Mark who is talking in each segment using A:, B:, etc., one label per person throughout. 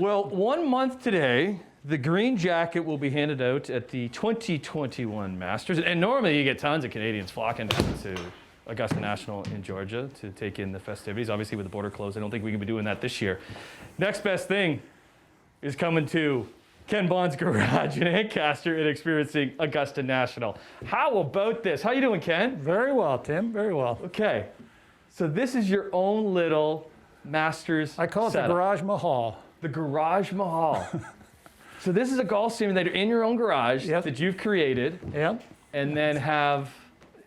A: Well, 1 month today, the green jacket will be handed out at the 2021 Masters. And normally you get tons of Canadians flocking down to Augusta National in Georgia to take in the festivities. Obviously, with the border closed, I don't think we can be doing that this year. Next best thing is coming to Ken Bond's garage in Ancaster and experiencing Augusta National. How about this? How you doing, Ken?
B: Very well, Tim. Very well.
A: Okay. So this is your own little Masters
B: I call it
A: setup.
B: the Garage Mahal.
A: The Garage Mahal. So this is a golf simulator in your own garage that you've created.
B: Yep.
A: And then have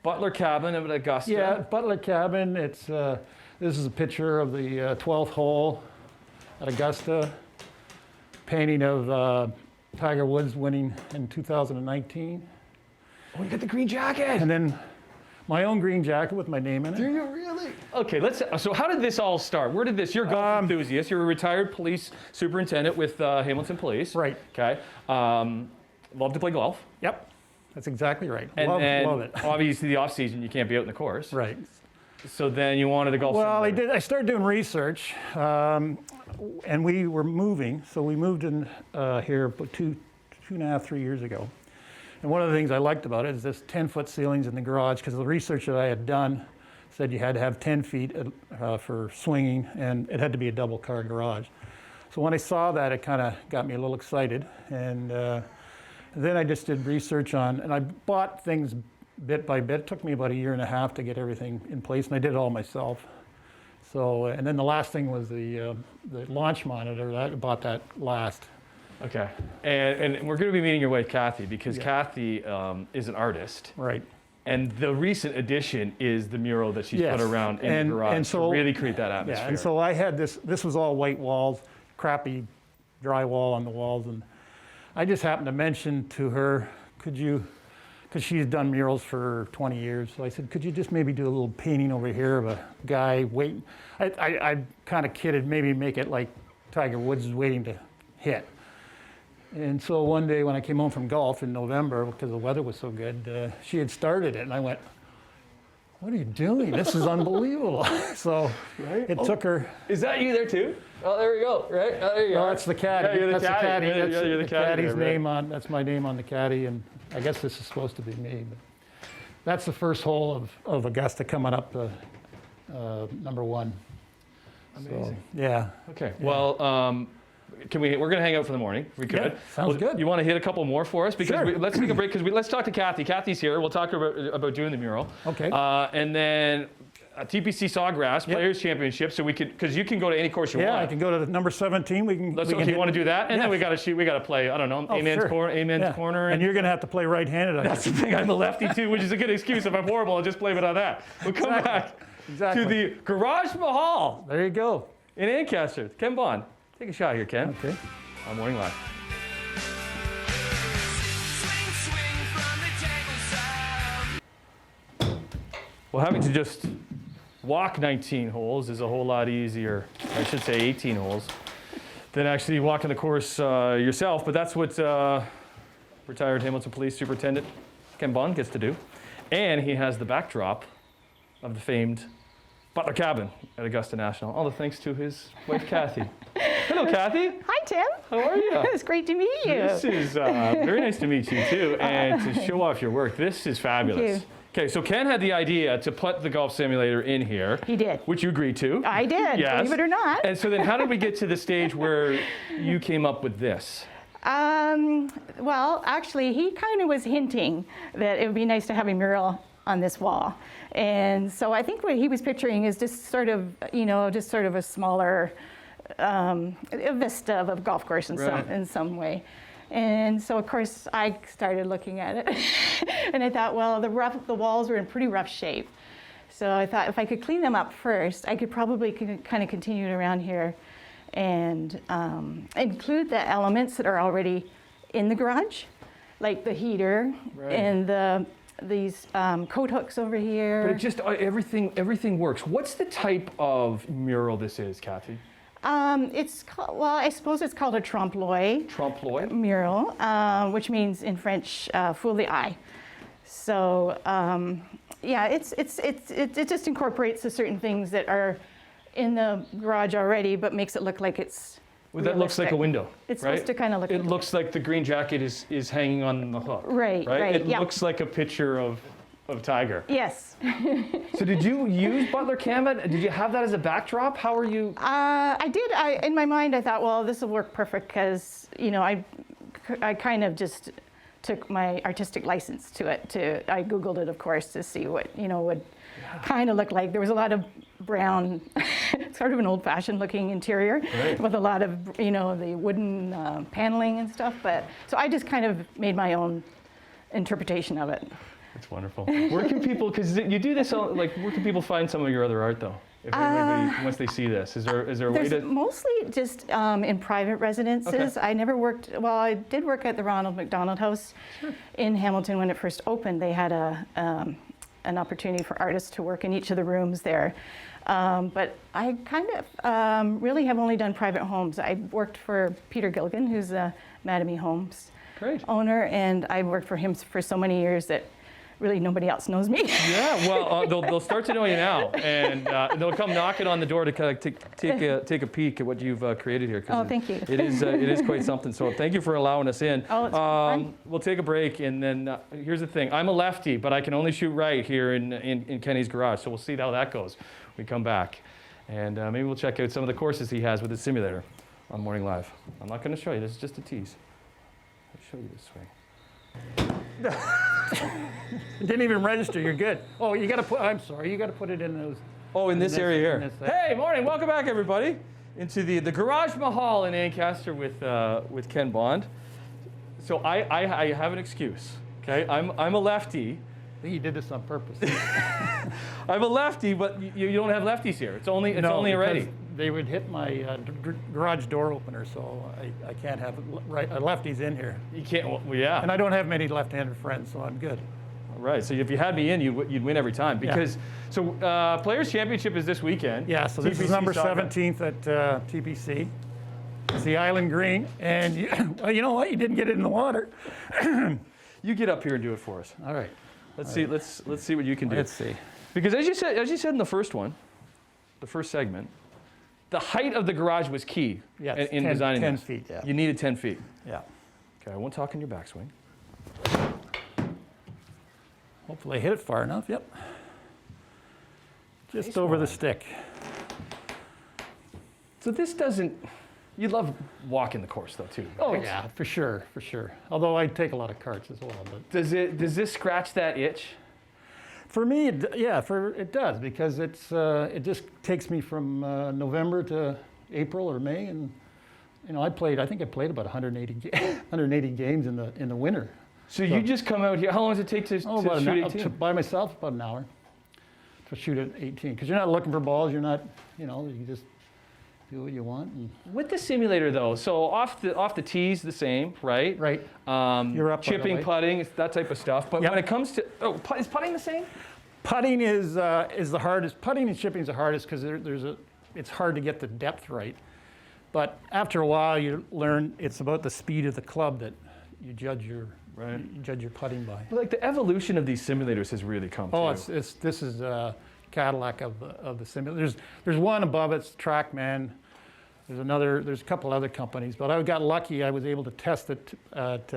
A: Butler Cabin at Augusta.
B: Yeah, Butler Cabin. It's this is a picture of the 12th hole at Augusta. Painting of Tiger Woods winning in 2019.
A: Oh, you got the green jacket.
B: And then my own green jacket with my name in it.
A: Do you really? Okay, so how did this all start? Where did this, you're a golf enthusiast, you're a retired police superintendent with Hamilton Police.
B: Right.
A: Okay. Love to play golf.
B: Yep, that's exactly right.
A: And
B: love it.
A: Obviously the off season, you can't be out in the course.
B: Right.
A: So then you wanted to golf simulator.
B: I started doing research, and we were moving. So we moved in here two and a half, 3 years ago. And one of the things I liked about it is this 10-foot ceilings in the garage, because the research that I had done said you had to have 10 feet for swinging, and it had to be a double-car garage. So when I saw that, it kind of got me a little excited. And then I just did research on, and I bought things bit by bit. It took me about a year and a half to get everything in place, and I did it all myself. So, and then the last thing was the launch monitor. I bought that last.
A: Okay, and we're going to be meeting your wife, Kathy, because Kathy is an artist.
B: Right.
A: And the recent addition is the mural that she's put around in the garage to really create that atmosphere.
B: Yeah, and so I had this was all white walls, crappy drywall on the walls, and I just happened to mention to her, because she's done murals for 20 years, so I said, could you just maybe do a little painting over here of a guy waiting? I kind of kidded, maybe make it like Tiger Woods is waiting to hit. And so one day when I came home from golf in November, because the weather was so good, she had started it, and I went, what are you doing? This is unbelievable. So it took her.
A: Is that you there too? Oh, there we go, right? Oh, there you
B: No,
A: are.
B: that's the caddy.
A: Yeah, you're the caddy.
B: You're the caddy's
A: there, right?
B: name on, that's my name on the caddy, and I guess this is supposed to be me. But that's the first hole of Augusta coming up to number one.
A: Amazing.
B: So, yeah.
A: Okay.
B: Yeah.
A: Well, we're going to hang out for the morning. We could.
B: Yeah, sounds good.
A: You want to hit a couple more for us? Because
B: Sure.
A: let's take a break, because let's talk to Kathy. Kathy's here. We'll talk about doing the mural.
B: Okay.
A: And then a TPC Sawgrass Players Championship, so we could, because you can go to any course you want.
B: Yeah, I can go to number 17. We can.
A: Okay, you want to do that? And then we got to play, I don't know, Amen's corner.
B: And you're going to have to play right-handed.
A: That's the thing. I'm a lefty too, which is a good excuse. If I'm horrible, I'll just blame it on that. We'll come back to the Garage Mahal.
B: There you go.
A: In Ancaster. Ken Bond. Take a shot here, Ken.
B: Okay.
A: On Morning Live. Well, having to just walk 19 holes is a whole lot easier, I should say 18 holes, than actually walking the course yourself. But that's what retired Hamilton Police Superintendent Ken Bond gets to do. And he has the backdrop of the famed Butler Cabin at Augusta National. All the thanks to his wife, Kathy. Hello, Kathy.
C: Hi, Tim.
A: How are you?
C: It's great to meet you.
A: This is very nice to meet you, too. And to show off your work, this is fabulous.
C: Thank you.
A: Okay, so Ken had the idea to put the golf simulator in here.
C: He did.
A: Which you agreed to.
C: I did,
A: yes.
C: believe it or not.
A: And so then how did we get to the stage where you came up with this?
C: Well, actually, he kind of was hinting that it would be nice to have a mural on this wall. And so I think what he was picturing is just sort of, just sort of a smaller a vista of a golf course in some way. And so, of course, I started looking at it. And I thought, well, the walls were in pretty rough shape. So I thought if I could clean them up first, I could probably kind of continue it around here and include the elements that are already in the garage, like the heater and these coat hooks over here.
A: But it just, everything works. What's the type of mural this is, Kathy?
C: It's called, well, I suppose it's called a trompe-l'oeil.
A: Trompe-l'oeil?
C: Mural, which means in French, fool the eye. So, yeah, it just incorporates the certain things that are in the garage already, but makes it look like it's
A: Well, that looks like a
C: realistic.
A: window,
C: It's
A: right?
C: supposed to kind of look.
A: It looks like the green jacket is hanging on the hook.
C: Right, right,
A: It
C: yeah.
A: looks like a picture of Tiger.
C: Yes.
A: So did you use Butler Canva? Did you have that as a backdrop? How are you?
C: I did. In my mind, I thought, well, this will work perfect because, you know, I kind of just took my artistic license to it. I Googled it, of course, to see what, you know, would kind of look like. There was a lot of brown, sort of an old-fashioned looking interior
A: Right.
C: with a lot of, you know, the wooden paneling and stuff. But so I just kind of made my own interpretation of it.
A: That's wonderful. Where can people, because you do this, where can people find some of your other art though? If anybody, once they see this, is there a way
C: There's
A: to?
C: mostly just in private residences.
A: Okay.
C: I never worked, well, I did work at the Ronald McDonald House in Hamilton when it first opened. They had an opportunity for artists to work in each of the rooms there. But I kind of really have only done private homes. I worked for Peter Gilligan, who's a Mattamy Homes
A: Great.
C: owner, and I worked for him for so many years that really nobody else knows me.
A: Yeah, well, they'll start to know you now, and they'll come knocking on the door to kind of take a peek at what you've created here. 'Cause
C: Oh, thank you.
A: It is quite something. So thank you for allowing us in.
C: Oh, it's fun.
A: We'll take a break, and then here's the thing: I'm a lefty, but I can only shoot right here in Kenny's garage. So we'll see how that goes. We come back, and maybe we'll check out some of the courses he has with his simulator on Morning Live. I'm not going to show you. This is just a tease. I'll show you this way.
B: It didn't even register, you're good. Oh, you gotta put, I'm sorry, you gotta put it in those.
A: Oh, in this area here.
B: in this-
A: Hey, morning. Welcome back, everybody, into the Garage Mahal in Ancaster with Ken Bond. So I have an excuse. Okay, I'm a lefty.
B: I think you did this on purpose.
A: I'm a lefty, but you don't have lefties here. It's only a righty.
B: because they would hit my garage door opener, so I can't have lefties in here.
A: You can't. Well, yeah.
B: And I don't have many left-handed friends, so I'm good.
A: Right. So if you had me in, you'd win every time because. So Players Championship is this weekend.
B: Yeah, so this is
A: TPC
B: number
A: soccer.
B: 17th at TPC. It's the Island Green, and well, you know what? You didn't get it in the water.
A: You get up here and do it for us.
B: All right.
A: Let's see. Let's see what you can do.
B: Let's see.
A: Because as you said in the first one, the first segment, the height of the garage was key
B: Yeah,
A: in
B: 10
A: designing
B: 10
A: this.
B: feet, yeah.
A: You needed 10 feet.
B: Yeah.
A: Okay, I won't talk in your backswing.
B: Hopefully I hit it far enough. Yep. Just
A: Nice
B: over the
A: one.
B: stick.
A: So this doesn't. You love walking the course though too.
B: Oh
A: right?
B: yeah, for sure, for sure. Although I take a lot of carts as well. But
A: Does this scratch that itch?
B: for me, it does because it just takes me from November to April or May, and you know I think I played about 180 games in the winter.
A: So you just come out here. How long does it take to
B: About
A: shoot
B: an,
A: 18?
B: by myself, about an hour to shoot at 18. Because you're not looking for balls. You're not, you just do what you want. And
A: With the simulator though, so off the tees the same, right?
B: right. You're up right
A: Chipping,
B: away.
A: putting, it's that type of stuff. But
B: Yep.
A: when it comes to is putting the same?
B: Putting is the hardest. Putting and chipping is the hardest because it's hard to get the depth right. But after a while, you learn it's about the speed of the club that you judge your putting by.
A: But like the evolution of these simulators has really come.
B: Oh,
A: too.
B: this is Cadillac of the simulator. There's one above it's TrackMan. There's a couple other companies, but I got lucky. I was able to test it at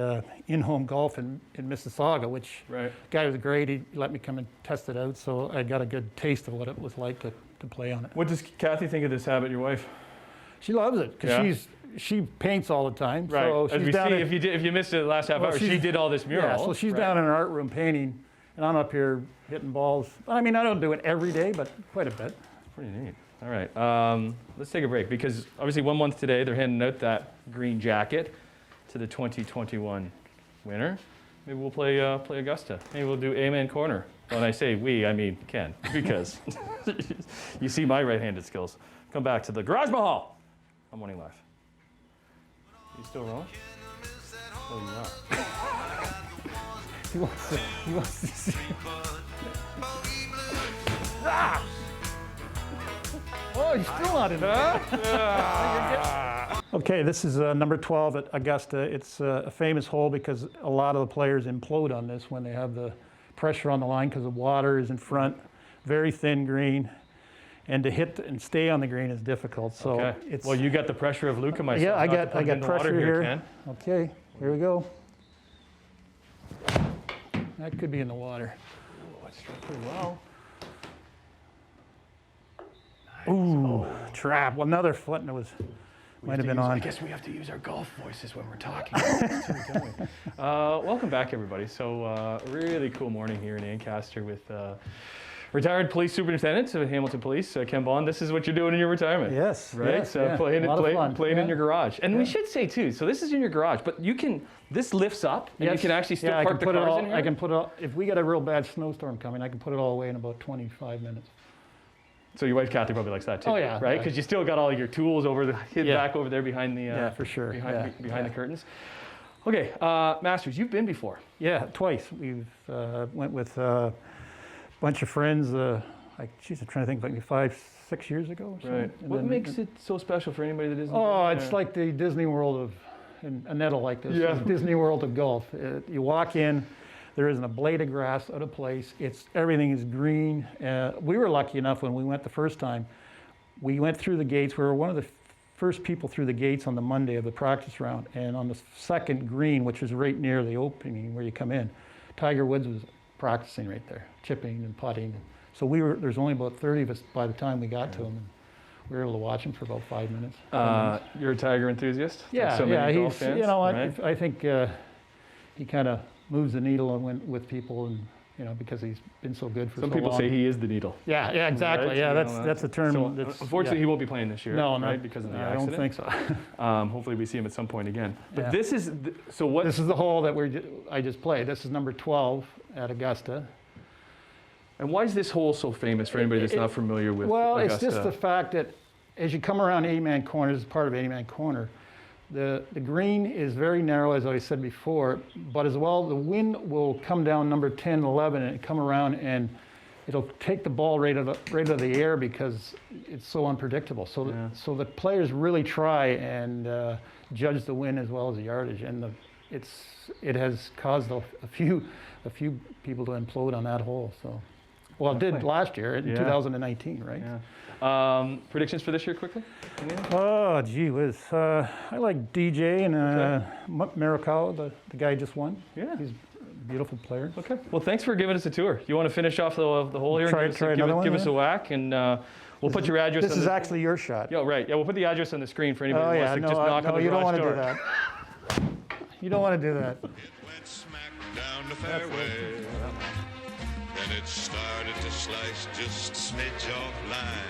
B: In-Home Golf in Mississauga, which
A: Right.
B: guy was great. He let me come and test it out, so I got a good taste of what it was like to play on it.
A: What does Kathy think of this habit, your wife?
B: She loves it because
A: Yeah?
B: she paints all the time.
A: Right.
B: So
A: As
B: she's
A: we
B: down
A: see,
B: at-
A: if you missed it the last half
B: Well,
A: hour, she
B: she's-
A: did all this mural.
B: Yeah, so she's
A: right?
B: down in her art room painting, and I'm up here hitting balls. I mean, I don't do it every day, but quite a bit.
A: Pretty neat. All right, let's take a break because obviously 1 month today they're handing out that green jacket to the 2021 winner. Maybe we'll play Augusta. Maybe we'll do Amen Corner. When I say we, I mean Ken, because you see my right-handed skills. Come back to the Garage Mahal. I'm Morning Live. You still rolling? Oh, you are.
B: He wants to see. Oh, he's still not in there. Okay, this is number 12 at Augusta. It's a famous hole because a lot of the players implode on this when they have the pressure on the line because the water is in front. Very thin green. and to hit and stay on the green is difficult. So
A: Okay.
B: it's
A: Well, you got the pressure of Luke and myself.
B: yeah, I
A: not to
B: got
A: put it in the water
B: pressure here.
A: Ken.
B: Okay, here we go. That could be in the water.
A: Oh, it struck pretty well.
B: Ooh, trap. Well, another foot and it was might have been on.
A: I guess we have to use our golf voices when we're talking. Don't we? Welcome back, everybody. So, really cool morning here in Ancaster with retired police superintendent of Hamilton Police, Ken Bond. This is what you're doing in your retirement.
B: Yes.
A: Right?
B: Yes,
A: So
B: yeah.
A: playing
B: A lot of fun.
A: in
B: Yeah.
A: your garage. And we
B: Yeah.
A: should say too, so this is in your garage, but this lifts up and you
B: Yes.
A: can actually still
B: yeah,
A: park the
B: put it
A: cars
B: all,
A: in here?
B: I can put it all, if we get a real bad snowstorm coming, I can put it all away in about 25 minutes.
A: So your wife Kathy probably likes that too,
B: Oh, yeah.
A: right?
B: Yeah.
A: Because you still got all your tools hid
B: Yeah.
A: back over there behind the
B: Yeah, for sure.
A: behind
B: Yeah.
A: the curtains. Okay, Masters, you've been before.
B: Yeah, twice. We've went with a bunch of friends. Geez, I'm trying to think, like 5-6 years ago or something.
A: Right.
B: And
A: What
B: then-
A: makes it so special for anybody that isn't?
B: Oh,
A: been
B: it's
A: there?
B: like the Disney World of, in a nettle like this.
A: Yeah.
B: It's Disney World of golf. You walk in, there isn't a blade of grass out of place. Everything is green. We were lucky enough when we went the first time. We went through the gates. We were one of the first people through the gates on the Monday of the practice round. And on the second green, which was right near the opening where you come in, Tiger Woods was practicing right there, chipping and putting. So there's only about 30 of us by the time we got to him. And we were able to watch him for about 5 minutes.
A: You're a Tiger enthusiast? Like
B: Yeah,
A: so many
B: yeah,
A: golf
B: he's,
A: fans,
B: you know,
A: right?
B: I think he kind of moves the needle with people, and you know, because he's been so good for
A: Some
B: so
A: people
B: long.
A: say he is the needle.
B: Yeah, yeah, exactly.
A: Right?
B: Yeah,
A: You know,
B: that's a term.
A: So,
B: that's,
A: unfortunately,
B: yeah.
A: he won't be playing this year,
B: No,
A: right?
B: no,
A: Because of the
B: I
A: accident.
B: don't think so.
A: Hopefully, we see him at some point again. But
B: Yeah.
A: this is so what?
B: This is the hole that I just played. This is number 12 at Augusta.
A: And why is this hole so famous for anybody that's not familiar with?
B: Well,
A: Augusta?
B: it's just the fact that as you come around 80-man corner, this is part of 80-man corner, the green is very narrow, as I said before, but as well, the wind will come down number 10, 11, and come around, and it'll take the ball right out of the air because it's so unpredictable. So,
A: Yeah.
B: so the players really try and judge the wind as well as the yardage, and it has caused a few people to implode on that hole. So, well, it did
A: Definitely.
B: last year in
A: Yeah.
B: 2019, right?
A: Yeah. Predictions for this year, quickly? Anything?
B: Oh, gee whiz. I like DJ and Marikawa, the guy just won.
A: Yeah.
B: He's a beautiful player.
A: Okay. Well, thanks for giving us a tour. You want to finish off the hole here?
B: Try
A: and give
B: another one,
A: give us
B: yeah.
A: a whack, and we'll put your address.
B: This
A: on
B: is
A: the,
B: actually your shot.
A: Yeah, right. Yeah, we'll put the address on the screen for anybody
B: Oh,
A: who
B: yeah.
A: wants to
B: No,
A: just knock on
B: no,
A: the
B: you don't
A: garage
B: want to
A: door.
B: do that. You don't want to do that.
D: It went smack down the fairway. Then it started to slice just a smidge off line.